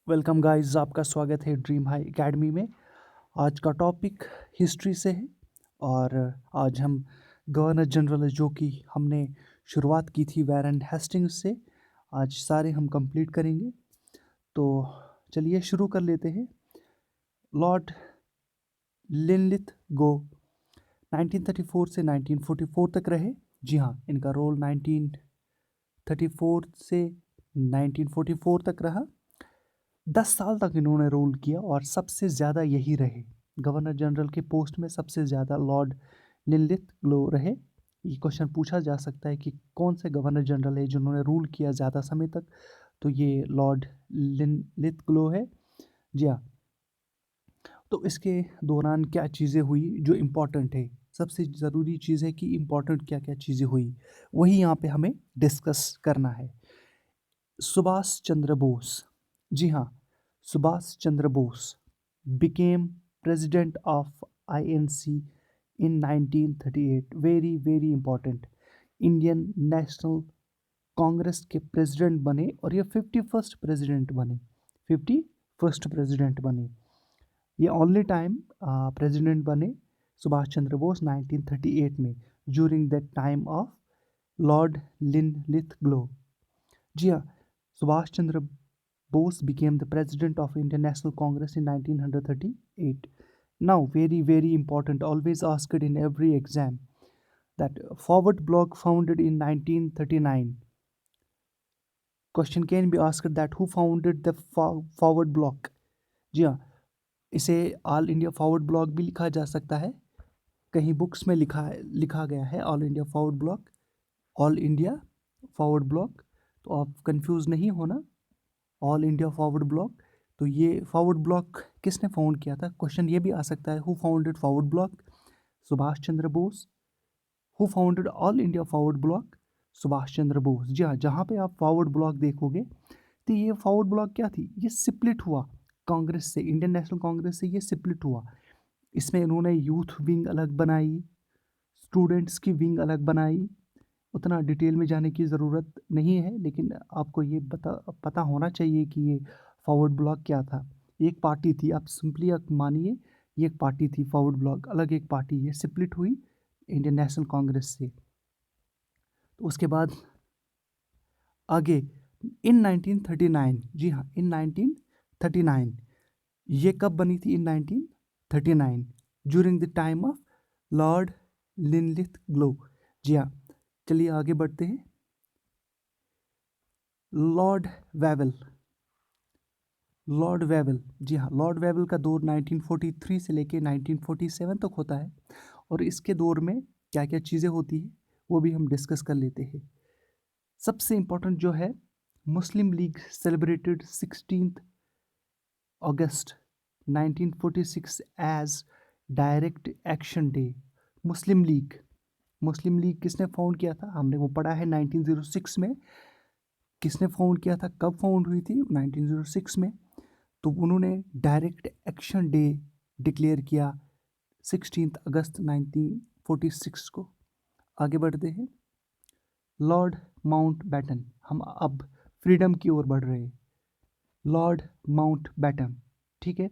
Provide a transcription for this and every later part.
Welcome guys, आपका स्वागत है ड्रीम हाई एकेडमी में। आज का टॉपिक हिस्ट्री से है और आज हम गवर्नर जनरल जो कि हमने शुरुआत की थी वैरन हेस्टिंग्स से, आज सारे हम कंप्लीट करेंगे। तो चलिए शुरू कर लेते हैं। लॉर्ड लिनलिथ गो 1934 से 1944 तक रहे। जी हाँ, इनका रोल 1934 से 1944 तक रहा। 10 साल तक इन्होंने रूल किया और सबसे ज़्यादा यही रहे। गवर्नर जनरल के पोस्ट में सबसे ज़्यादा लॉर्ड लिनलिथ रहे। ये क्वेश्चन पूछा जा सकता है कि कौन से गवर्नर जनरल है जिन्होंने रूल किया ज़्यादा समय तक, तो ये लॉर्ड लिनलिथ है। जी हाँ। तो इसके दौरान क्या चीज़ें हुई जो इम्पोर्टेंट है, सबसे ज़रूरी चीज़ है कि इम्पोर्टेंट क्या क्या चीज़ें हुई, वही यहाँ पे हमें डिस्कस करना है। सुभाष चंद्र बोस, जी हाँ, Subhash Chandra Bose became president of INC in 1938। Very very important. Indian National Congress के प्रेसिडेंट बने और ये 51st प्रेसिडेंट बने। 51st प्रेसिडेंट बने, ये ओनली टाइम प्रेसिडेंट बने सुभाष चंद्र बोस 1938 में, during that time of Lord Linlithgow. जी हाँ, सुभाष चंद्र Bose became the president of Indian National Congress in 1938. Now, very, very important, always asked in every exam, that Forward Bloc founded in 1939. Question can be asked that who founded the Forward Bloc? जी हाँ, इसे all India Forward block भी लिखा जा सकता है। कहीं books में लिखा गया है all India Forward block, all India Forward block, तो आप कंफ्यूज नहीं होना। ऑल इंडिया फॉरवर्ड ब्लॉक, तो ये फॉरवर्ड ब्लॉक किसने फाउंड किया था? क्वेश्चन ये भी आ सकता है, who founded Forward Bloc? Subhash Chandra Bose. Who founded All India Forward Bloc? Subhash Chandra Bose. जी हाँ, जहाँ पे आप फॉरवर्ड ब्लॉक देखोगे तो ये फॉरवर्ड ब्लॉक क्या थी, ये स्प्लिट हुआ कांग्रेस से, इंडियन नेशनल कांग्रेस से ये स्प्लिट हुआ। इसमें इन्होंने यूथ विंग अलग बनाई, स्टूडेंट्स की विंग अलग बनाई। उतना डिटेल में जाने की ज़रूरत नहीं है, लेकिन आपको ये पता होना चाहिए कि ये फॉरवर्ड ब्लॉक क्या था। एक पार्टी थी, आप सिंपली आप मानिए ये एक पार्टी थी फॉरवर्ड ब्लॉक, अलग एक पार्टी, ये स्प्लिट हुई इंडियन नेशनल कांग्रेस से। तो उसके बाद आगे इन 1939, जी हाँ, इन 1939, ये कब बनी थी? In 1939, during the time of Lord Linlithgow. जी हाँ, चलिए आगे बढ़ते हैं। लॉर्ड वेवल, लॉर्ड वेवल, जी हाँ, लॉर्ड वेवल का दौर 1943 से लेके 1947 तक होता है और इसके दौर में क्या क्या चीज़ें होती हैं वो भी हम डिस्कस कर लेते हैं। सबसे इम्पोर्टेंट जो है, मुस्लिम लीग सेलिब्रेटेड 16 अगस्त 1946 एज डायरेक्ट एक्शन डे। मुस्लिम लीग, मुस्लिम लीग किसने फाउंड किया था? हमने वो पढ़ा है 1906 में। किसने फाउंड किया था, कब फाउंड हुई थी? 1906 में। तो उन्होंने डायरेक्ट एक्शन डे डिक्लेयर किया 16 अगस्त 1946 को। आगे बढ़ते हैं। लॉर्ड माउंट बैटन, हम अब फ्रीडम की ओर बढ़ रहे हैं। लॉर्ड माउंट बैटन, ठीक है,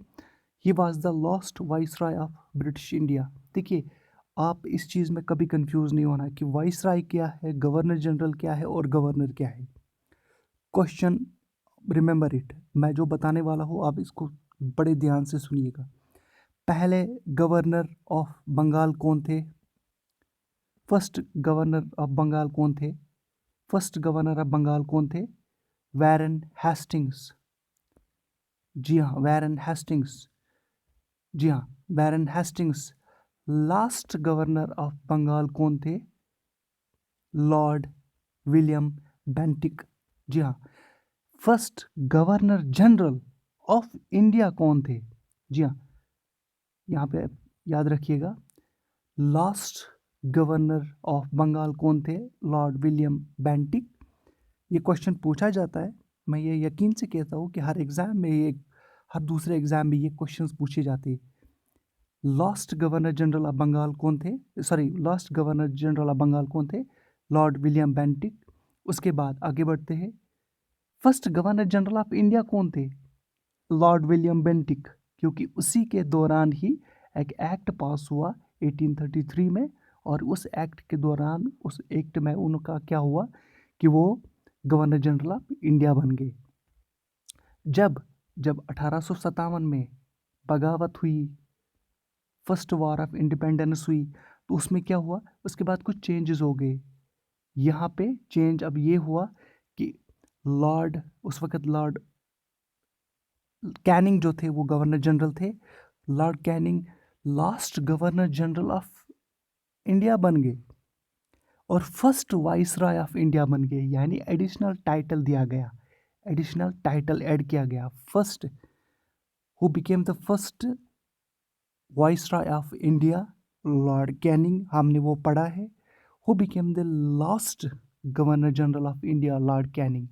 ही was the last viceroy of British India. देखिए, आप इस चीज़ में कभी कंफ्यूज नहीं होना कि वाइसराय क्या है, गवर्नर जनरल क्या है और गवर्नर क्या है। क्वेश्चन रिमेंबर इट, मैं जो बताने वाला हूँ आप इसको बड़े ध्यान से सुनिएगा। पहले गवर्नर ऑफ बंगाल कौन थे? फर्स्ट गवर्नर ऑफ बंगाल कौन थे? फर्स्ट गवर्नर ऑफ बंगाल कौन थे? Warren Hastings. जी हाँ, वैरन हेस्टिंग्स। जी हाँ, Warren Hastings. Last governor of Bengal कौन थे? Lord William Bentinck. जी हाँ, first governor general of India कौन थे? जी हाँ, यहाँ पे याद रखिएगा, लास्ट गवर्नर ऑफ बंगाल कौन थे? Lord William Bentinck. ये क्वेश्चन पूछा जाता है, मैं ये यकीन से कहता हूँ कि हर एग्ज़ाम में ये, हर दूसरे एग्ज़ाम में ये क्वेश्चंस पूछे जाते हैं। Last governor general of Bengal कौन थे? Sorry, last governor general of Bengal कौन थे? Lord William Bentinck. उसके बाद आगे बढ़ते हैं। First governor general of India कौन थे? लॉर्ड विलियम बेंटिक, क्योंकि उसी के दौरान ही एक एक्ट पास हुआ 1833 में, और उस एक्ट के दौरान उस एक्ट में उनका क्या हुआ कि वो गवर्नर जनरल ऑफ इंडिया बन गए। जब जब 1857 में बगावत हुई, फर्स्ट वॉर ऑफ इंडिपेंडेंस हुई, तो उसमें क्या हुआ, उसके बाद कुछ चेंजेस हो गए। यहाँ पे चेंज अब ये हुआ कि लॉर्ड, उस वक्त लॉर्ड कैनिंग जो थे वो गवर्नर जनरल थे। Lord Canning last governor general of India बन गए और first vice Roy of India बन गए, यानी एडिशनल टाइटल दिया गया, एडिशनल टाइटल ऐड किया गया। First who became the first vice Roy of India, Lord Canning, हमने वो पढ़ा है। Who became the last governor general of India, Lord Canning.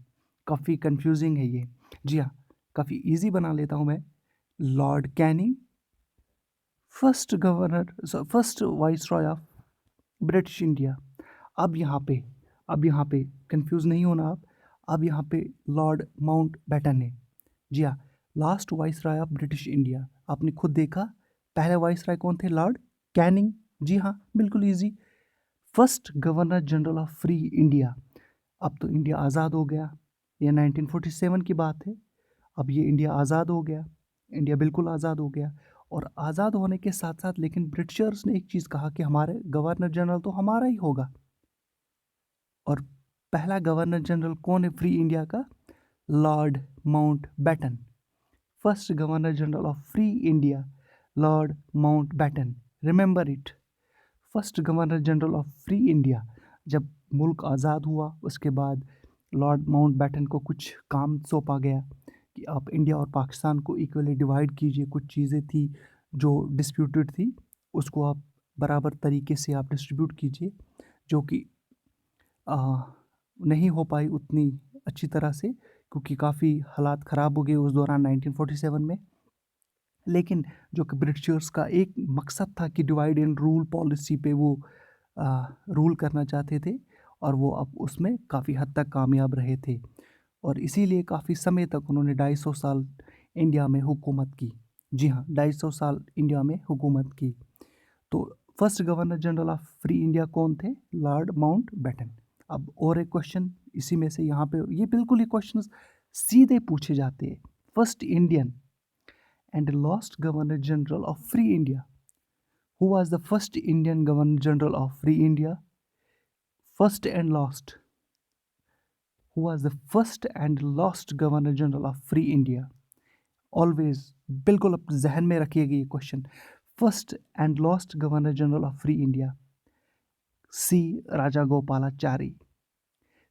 काफ़ी कंफ्यूजिंग है ये, जी हाँ, काफ़ी इजी बना लेता हूँ मैं। Lord Canning first governor, first vice Roy of British India. अब यहाँ पे कंफ्यूज नहीं होना आप। अब यहाँ पे लॉर्ड माउंट बैटन है, जी हाँ, last vice Roy of British India. आपने खुद देखा पहले वाइस रॉय कौन थे, लॉर्ड कैनिंग, जी हाँ, बिल्कुल easy. First governor general of free India. अब तो इंडिया आज़ाद हो गया, ये 1947 की बात है। अब ये इंडिया आज़ाद हो गया, इंडिया बिल्कुल आज़ाद हो गया। और आज़ाद होने के साथ साथ लेकिन ब्रिटिशर्स ने एक चीज़ कहा कि हमारे गवर्नर जनरल तो हमारा ही होगा। और पहला गवर्नर जनरल कौन है फ्री इंडिया का, lord Mountbatten. First governor general of free India, lord Mountbatten, remember it. First governor general of free India. जब मुल्क आज़ाद हुआ उसके बाद लॉर्ड माउंट बैटन को कुछ काम सौंपा गया कि आप इंडिया और पाकिस्तान को इक्वली डिवाइड कीजिए। कुछ चीज़ें थी जो डिस्प्यूटेड थी, उसको आप बराबर तरीके से आप डिस्ट्रीब्यूट कीजिए, जो कि नहीं हो पाई उतनी अच्छी तरह से, क्योंकि काफ़ी हालात ख़राब हो गए उस दौरान 1947 में। लेकिन जो कि ब्रिटिशर्स का एक मकसद था कि डिवाइड एंड रूल पॉलिसी पे वो रूल करना चाहते थे, और वो अब उसमें काफ़ी हद तक कामयाब रहे थे। और इसीलिए काफ़ी समय तक उन्होंने 250 साल इंडिया में हुकूमत की, जी हाँ, 250 साल इंडिया में हुकूमत की। तो first governor general of free India कौन थे, लॉर्ड माउंट बैटन। अब और एक क्वेश्चन इसी में से, यहाँ पे ये बिल्कुल ही क्वेश्चन सीधे पूछे जाते हैं। First Indian and last Governor General of Free India. Who was the first Indian Governor General of Free India? First and last. Who was the first and last Governor General of Free India? Always बिल्कुल अब जहन में रखिएगा ये question. First and last governor general of free India, C Rajagopalachari.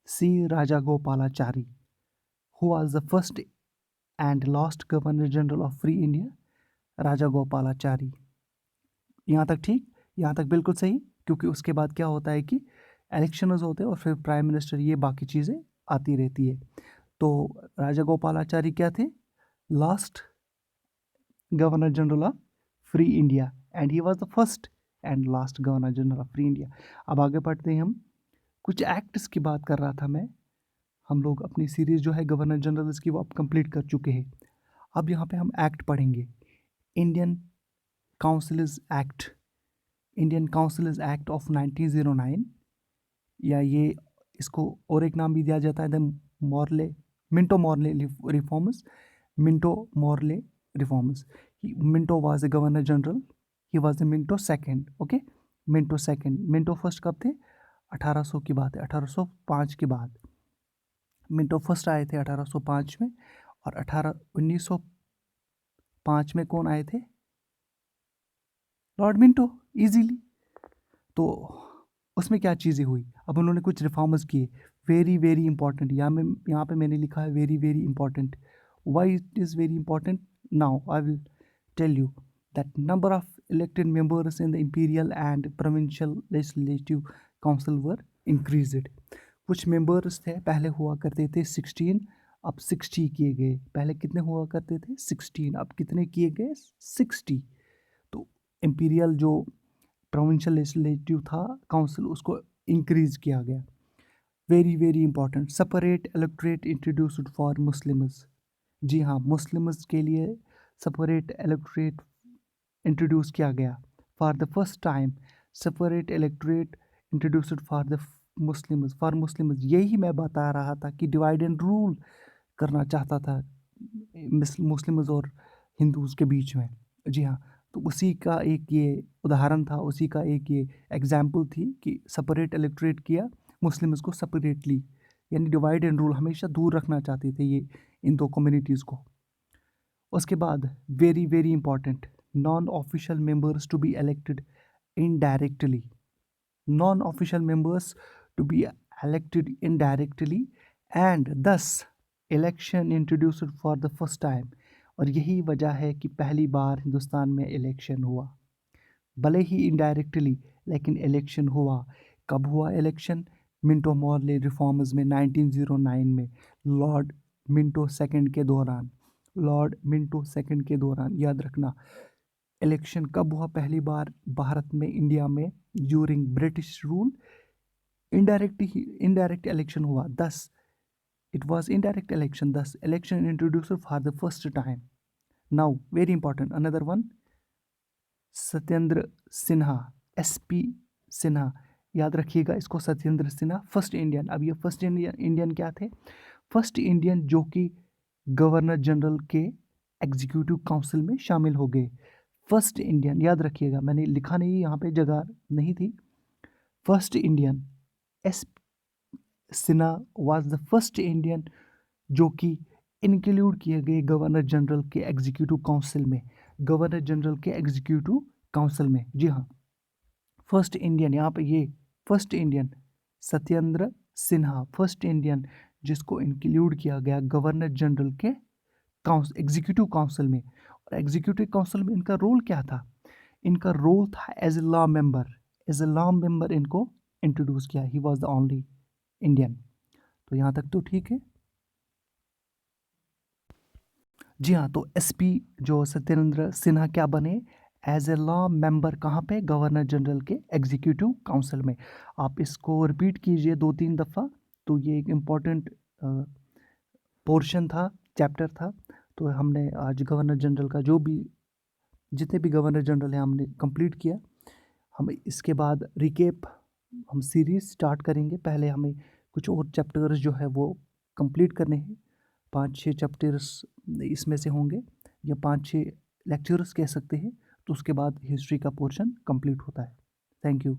C Rajagopalachari. Who was the first and last Governor General of Free India? Rajagopalachari. यहाँ तक ठीक, यहाँ तक बिल्कुल सही, क्योंकि उसके बाद क्या होता है कि इलेक्शंस होते हैं और फिर प्राइम मिनिस्टर, ये बाकी चीज़ें आती रहती है। तो राजागोपालाचारी क्या थे, last governor general of free India, and he was the first and last governor general of free India. अब आगे बढ़ते हैं हम। कुछ एक्ट्स की बात कर रहा था मैं। हम लोग अपनी सीरीज़ जो है गवर्नर जनरल्स की वो अब कंप्लीट कर चुके हैं। अब यहाँ पे हम एक्ट पढ़ेंगे। Indian councils act, Indian councils act of 1909, या ये इसको और एक नाम भी दिया जाता है the Morley, Minto Morley reforms. Minto Morley reforms. Minto was the governor general, he was the Minto second, okay. Minto second, Minto first कब थे, 1800 की बात है, 1805 के बाद। मिंटो फर्स्ट आए थे 1805 में, और 1905 में कौन आए थे, लॉर्ड मिंटो, इजीली। तो उसमें क्या चीज़ें हुई, अब उन्होंने कुछ रिफॉर्म्स किए, वेरी वेरी इंपॉर्टेंट। यहाँ पे मैंने लिखा है very very important. Why it is very important, now I will tell you that number of elected members in the imperial and provincial legislative council were increased. कुछ members थे, पहले हुआ करते थे 16, अब 60 किए गए। पहले कितने हुआ करते थे 16, अब कितने किए गए 60। तो इंपीरियल जो प्रोविंशियल लेजिस्लेटिव था काउंसिल, उसको इंक्रीज किया गया। Very very important, separate electorate introduced for Muslims. जी हाँ, मुस्लिम्स के लिए सेपरेट इलेक्टोरेट इंट्रोड्यूस किया गया for the first time. Separate electorate introduced for Muslims. यही मैं बता रहा था कि डिवाइड एंड रूल करना चाहता था मुस्लिम्स और हिंदूज के बीच में। जी हाँ, तो उसी का एक ये उदाहरण था, उसी का एक ये एग्जाम्पल थी कि सेपरेट इलेक्टोरेट किया, मुस्लिम्स को सेपरेटली, यानी डिवाइड एंड रूल हमेशा दूर रखना चाहते थे ये इन दो कम्युनिटीज़ को। उसके बाद very very important, non official members to be elected indirectly. Non official members to be elected indirectly and thus election introduced for the first time। और यही वजह है कि पहली बार हिंदुस्तान में इलेक्शन हुआ, भले ही इनडायरेक्टली लेकिन इलेक्शन हुआ। कब हुआ इलेक्शन? मिंटो मॉर्ले रिफॉर्म्स में 1909 में, लॉर्ड मिंटो सेकंड के दौरान। लॉर्ड मिंटो सेकंड के दौरान, याद रखना। इलेक्शन कब हुआ पहली बार भारत में, इंडिया में? During British rule. Indirect election हुआ, दस it was indirect election, thus election introduced for the first time। Now very important, another one, Satyendra Sinha, SP Sinha, याद रखिएगा इसको, सत्येंद्र सिन्हा फर्स्ट इंडियन। अब ये फर्स्ट इंडियन क्या थे? फर्स्ट इंडियन जो कि गवर्नर जनरल के एग्जीक्यूटिव काउंसिल में शामिल हो गए। फर्स्ट इंडियन, याद रखिएगा, मैंने लिखा नहीं, यहाँ पे जगह नहीं थी। First Indian, S Sinha was the first Indian जो कि इंक्लूड किए गए गवर्नर जनरल के एग्जीक्यूटिव काउंसिल में। गवर्नर जनरल के एग्जीक्यूटिव काउंसिल में, जी हाँ, फर्स्ट इंडियन, यहाँ पे ये first Indian Satyendra Sinha, first Indian जिसको इंक्लूड किया गया गवर्नर जनरल के एग्जीक्यूटिव काउंसिल में। और एग्जीक्यूटिव काउंसिल में इनका रोल क्या था? इनका रोल था as a law member. As a law member इनको इंट्रोड्यूस किया। He was the only Indian. तो यहाँ तक तो ठीक है। जी हाँ, तो SP जो सत्येंद्र सिन्हा क्या बने? As a law member. कहाँ पे? गवर्नर जनरल के एग्जीक्यूटिव काउंसिल में। आप इसको रिपीट कीजिए 2-3 दफ़ा। तो ये एक इम्पॉर्टेंट पोर्शन था, चैप्टर था। तो हमने आज गवर्नर जनरल का जो भी, जितने भी गवर्नर जनरल हैं, हमने कंप्लीट किया। हम इसके बाद रिकेप, हम सीरीज स्टार्ट करेंगे। पहले हमें कुछ और चैप्टर्स जो है वो कंप्लीट करने हैं। 5-6 चैप्टर्स इसमें से होंगे, या 5-6 लेक्चर्स कह सकते हैं। तो उसके बाद हिस्ट्री का पोर्शन कंप्लीट होता है। Thank you.